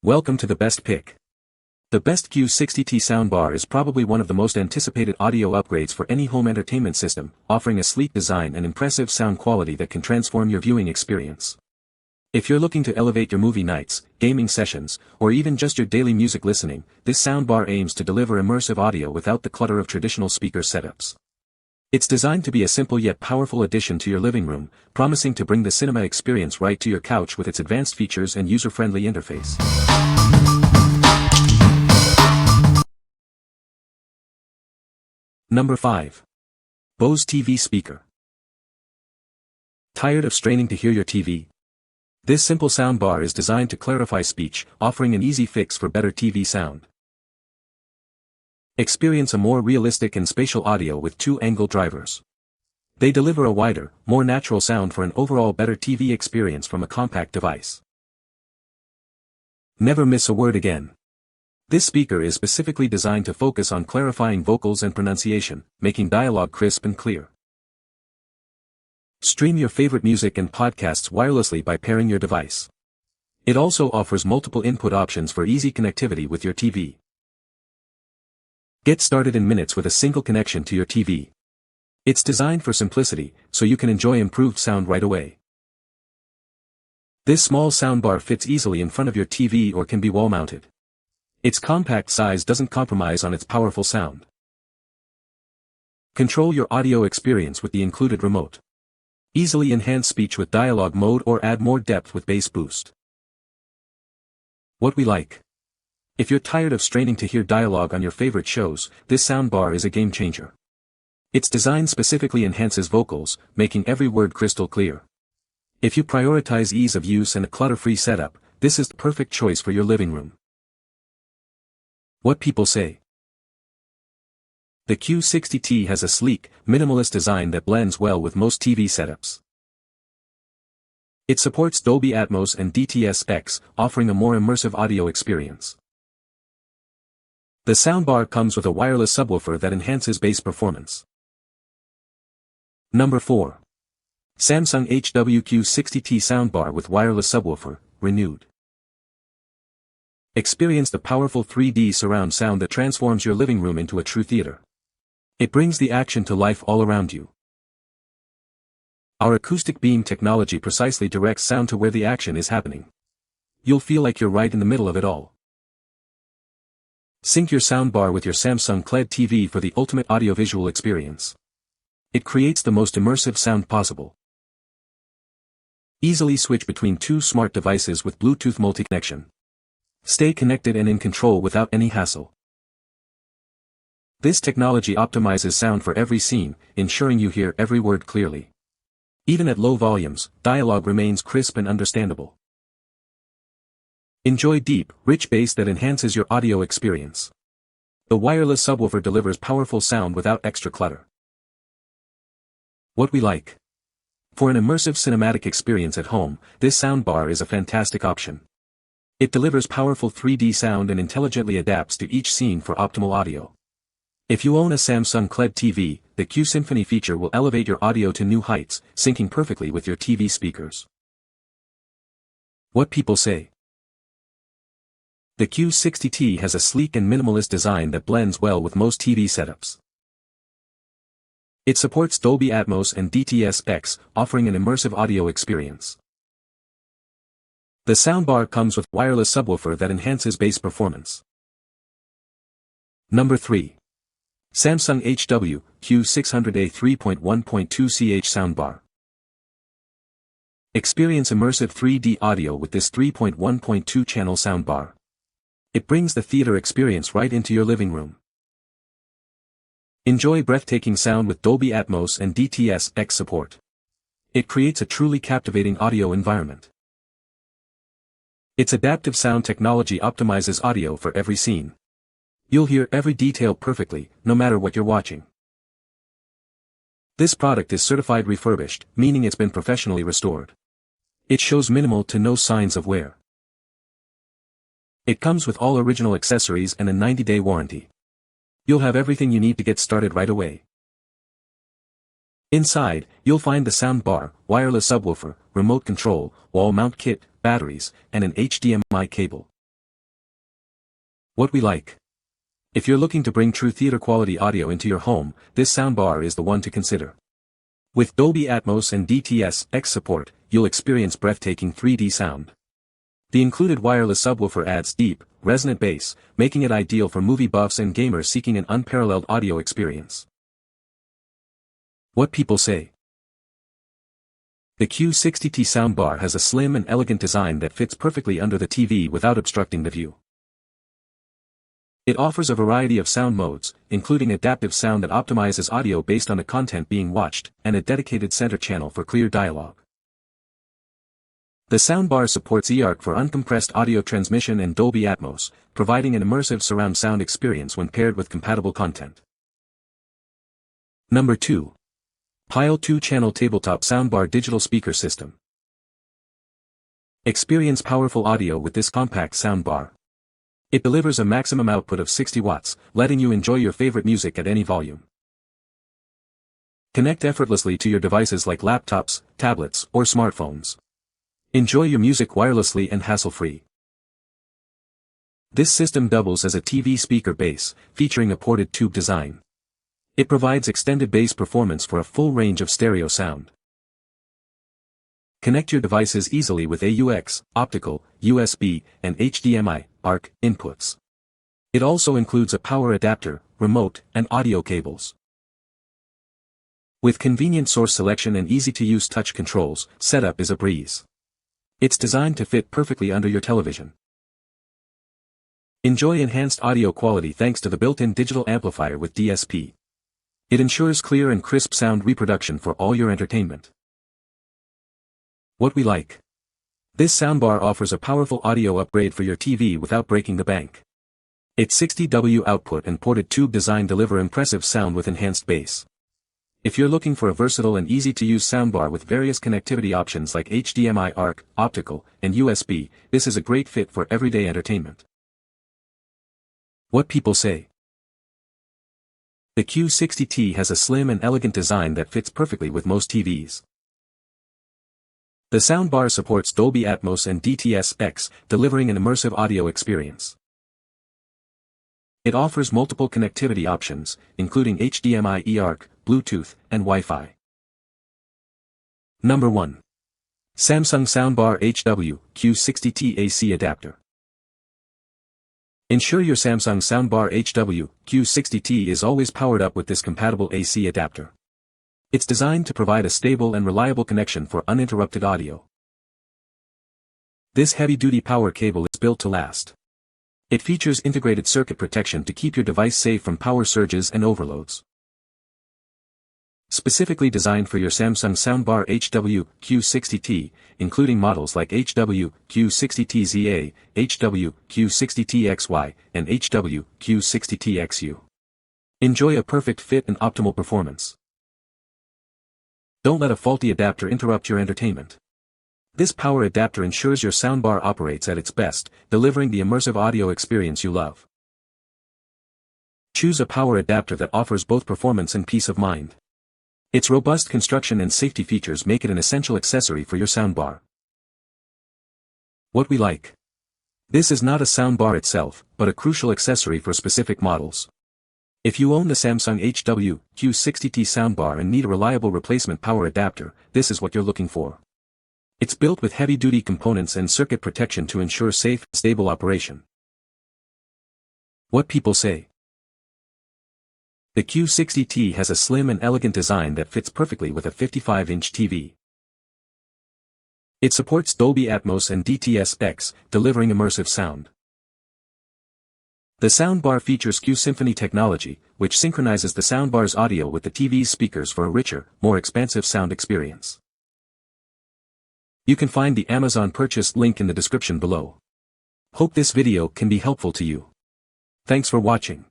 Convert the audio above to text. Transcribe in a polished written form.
Welcome to the best pick. The best Q60t Soundbar is probably one of the most anticipated audio upgrades for any home entertainment system, offering a sleek design and impressive sound quality that can transform your viewing experience. If you're looking to elevate your movie nights, gaming sessions, or even just your daily music listening, this soundbar aims to deliver immersive audio without the clutter of traditional speaker setups. It's designed to be a simple yet powerful addition to your living room, promising to bring the cinema experience right to your couch with its advanced features and user-friendly interface. Number 5. Bose TV Speaker. Tired of straining to hear your TV? This simple soundbar is designed to clarify speech, offering an easy fix for better TV sound. Experience a more realistic and spatial audio with two angle drivers. They deliver a wider, more natural sound for an overall better TV experience from a compact device. Never miss a word again. This speaker is specifically designed to focus on clarifying vocals and pronunciation, making dialogue crisp and clear. Stream your favorite music and podcasts wirelessly by pairing your device. It also offers multiple input options for easy connectivity with your TV. Get started in minutes with a single connection to your TV. It's designed for simplicity, so you can enjoy improved sound right away. This small soundbar fits easily in front of your TV or can be wall-mounted. Its compact size doesn't compromise on its powerful sound. Control your audio experience with the included remote. Easily enhance speech with dialogue mode or add more depth with bass boost. What we like. If you're tired of straining to hear dialogue on your favorite shows, this soundbar is a game changer. Its design specifically enhances vocals, making every word crystal clear. If you prioritize ease of use and a clutter-free setup, this is the perfect choice for your living room. What people say. The Q60t has a sleek, minimalist design that blends well with most TV setups. It supports Dolby Atmos and DTS-X, offering a more immersive audio experience. The soundbar comes with a wireless subwoofer that enhances bass performance. Number 4. Samsung HWQ60t Soundbar with wireless subwoofer, renewed. Experience the powerful 3D surround sound that transforms your living room into a true theater. It brings the action to life all around you. Our acoustic beam technology precisely directs sound to where the action is happening. You'll feel like you're right in the middle of it all. Sync your soundbar with your Samsung QLED TV for the ultimate audiovisual experience. It creates the most immersive sound possible. Easily switch between two smart devices with Bluetooth multi-connection. Stay connected and in control without any hassle. This technology optimizes sound for every scene, ensuring you hear every word clearly. Even at low volumes, dialogue remains crisp and understandable. Enjoy deep, rich bass that enhances your audio experience. The wireless subwoofer delivers powerful sound without extra clutter. What we like. For an immersive cinematic experience at home, this soundbar is a fantastic option. It delivers powerful 3D sound and intelligently adapts to each scene for optimal audio. If you own a Samsung QLED TV, the Q Symphony feature will elevate your audio to new heights, syncing perfectly with your TV speakers. What people say. The Q60t has a sleek and minimalist design that blends well with most TV setups. It supports Dolby Atmos and DTS-X, offering an immersive audio experience. The soundbar comes with a wireless subwoofer that enhances bass performance. Number 3. Samsung HWQ600A 3.1.2ch Soundbar. Experience immersive 3D audio with this 3.1.2 channel soundbar. It brings the theater experience right into your living room. Enjoy breathtaking sound with Dolby Atmos and DTS-X support. It creates a truly captivating audio environment. Its adaptive sound technology optimizes audio for every scene. You'll hear every detail perfectly, no matter what you're watching. This product is certified refurbished, meaning it's been professionally restored. It shows minimal to no signs of wear. It comes with all original accessories and a 90-day warranty. You'll have everything you need to get started right away. Inside, you'll find the soundbar, wireless subwoofer, remote control, wall mount kit, batteries, and an HDMI cable. What we like. If you're looking to bring true theater-quality audio into your home, this soundbar is the one to consider. With Dolby Atmos and DTS-X support, you'll experience breathtaking 3D sound. The included wireless subwoofer adds deep, resonant bass, making it ideal for movie buffs and gamers seeking an unparalleled audio experience. What people say. The Q60t Soundbar has a slim and elegant design that fits perfectly under the TV without obstructing the view. It offers a variety of sound modes, including adaptive sound that optimizes audio based on the content being watched, and a dedicated center channel for clear dialogue. The soundbar supports eARC for uncompressed audio transmission and Dolby Atmos, providing an immersive surround sound experience when paired with compatible content. Number 2. Pyle 2-channel Tabletop Soundbar Digital Speaker System. Experience powerful audio with this compact soundbar. It delivers a maximum output of 60 watts, letting you enjoy your favorite music at any volume. Connect effortlessly to your devices like laptops, tablets, or smartphones. Enjoy your music wirelessly and hassle-free. This system doubles as a TV speaker base, featuring a ported tube design. It provides extended bass performance for a full range of stereo sound. Connect your devices easily with AUX, optical, USB, and HDMI, ARC, inputs. It also includes a power adapter, remote, and audio cables. With convenient source selection and easy-to-use touch controls, setup is a breeze. It's designed to fit perfectly under your television. Enjoy enhanced audio quality thanks to the built-in digital amplifier with DSP. It ensures clear and crisp sound reproduction for all your entertainment. What we like. This soundbar offers a powerful audio upgrade for your TV without breaking the bank. Its 60W output and ported tube design deliver impressive sound with enhanced bass. If you're looking for a versatile and easy-to-use soundbar with various connectivity options like HDMI, ARC, optical, and USB, this is a great fit for everyday entertainment. What people say. The Q60t has a slim and elegant design that fits perfectly with most TVs. The soundbar supports Dolby Atmos and DTS-X, delivering an immersive audio experience. It offers multiple connectivity options, including HDMI, eARC, Bluetooth, and Wi-Fi. Number 1. Samsung Soundbar HW Q60t AC Adapter. Ensure your Samsung Soundbar HW Q60t is always powered up with this compatible AC adapter. It's designed to provide a stable and reliable connection for uninterrupted audio. This heavy-duty power cable is built to last. It features integrated circuit protection to keep your device safe from power surges and overloads. Specifically designed for your Samsung Soundbar HW Q60t, including models like HW Q60t-ZA, HW Q60t-XY, and HW Q60t-XU. Enjoy a perfect fit and optimal performance. Don't let a faulty adapter interrupt your entertainment. This power adapter ensures your soundbar operates at its best, delivering the immersive audio experience you love. Choose a power adapter that offers both performance and peace of mind. Its robust construction and safety features make it an essential accessory for your soundbar. What we like. This is not a soundbar itself, but a crucial accessory for specific models. If you own the Samsung HW Q60t soundbar and need a reliable replacement power adapter, this is what you're looking for. It's built with heavy-duty components and circuit protection to ensure safe, stable operation. What people say. The Q60t has a slim and elegant design that fits perfectly with a 55-inch TV. It supports Dolby Atmos and DTS-X, delivering immersive sound. The soundbar features Q Symphony technology, which synchronizes the soundbar's audio with the TV's speakers for a richer, more expansive sound experience. You can find the Amazon purchase link in the description below. Hope this video can be helpful to you. Thanks for watching.